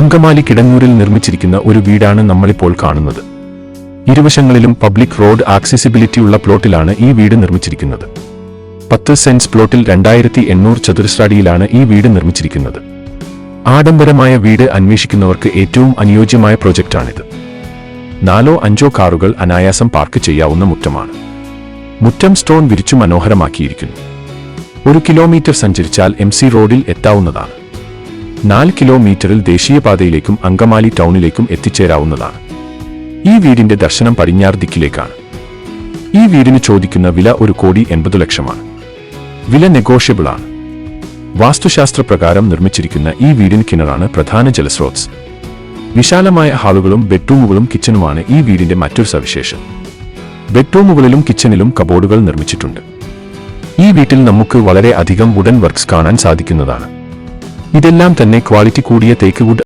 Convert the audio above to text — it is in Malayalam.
അങ്കമാലി കിടങ്ങൂരിൽ നിർമ്മിച്ചിരിക്കുന്ന ഒരു വീടാണ് നമ്മളിപ്പോൾ കാണുന്നത്. ഇരുവശങ്ങളിലും പബ്ലിക് റോഡ് ആക്സസിബിലിറ്റിയുള്ള പ്ലോട്ടിലാണ് ഈ വീട് നിർമ്മിച്ചിരിക്കുന്നത്. 10 സെന്റ്സ് പ്ലോട്ടിൽ 2800 ചതുരശ്രടിയിലാണ് ഈ വീട് നിർമ്മിച്ചിരിക്കുന്നത്. ആഡംബരമായ വീട് അന്വേഷിക്കുന്നവർക്ക് ഏറ്റവും അനുയോജ്യമായ പ്രൊജക്റ്റാണിത്. 4-5 കാറുകൾ അനായാസം പാർക്ക് ചെയ്യാവുന്ന മുറ്റമാണ്. മുറ്റം സ്റ്റോൺ വിരിച്ചു മനോഹരമാക്കിയിരിക്കുന്നു. 1 കിലോമീറ്റർ സഞ്ചരിച്ചാൽ MC റോഡിൽ എത്താവുന്നതാണ്. 4 കിലോമീറ്ററിൽ ദേശീയപാതയിലേക്കും അങ്കമാലി ടൗണിലേക്കും എത്തിച്ചേരാവുന്നതാണ്. ഈ വീടിന്റെ ദർശനം പടിഞ്ഞാറ് ദിക്കിലേക്കാണ്. ഈ വീടിന് ചോദിക്കുന്ന വില 1,80,00,000 വില നെഗോഷ്യബിൾ ആണ്. വാസ്തുശാസ്ത്രപ്രകാരം നിർമ്മിച്ചിരിക്കുന്ന ഈ വീടിന് കിണറാണ് പ്രധാന ജലസ്രോതസ്. വിശാലമായ ഹാളുകളും ബെഡ്റൂമുകളും കിച്ചണുമാണ് ഈ വീടിന്റെ മറ്റൊരു സവിശേഷം. ബെഡ്റൂമുകളിലും കിച്ചണിലും കബോർഡുകൾ നിർമ്മിച്ചിട്ടുണ്ട്. ഈ വീട്ടിൽ നമുക്ക് വളരെ അധികം വുഡൻ വർക്ക്സ് കാണാൻ സാധിക്കുന്നതാണ്. ഇതെല്ലാം തന്നെ ക്വാളിറ്റി കൂടിയ തേക്ക് വുഡ്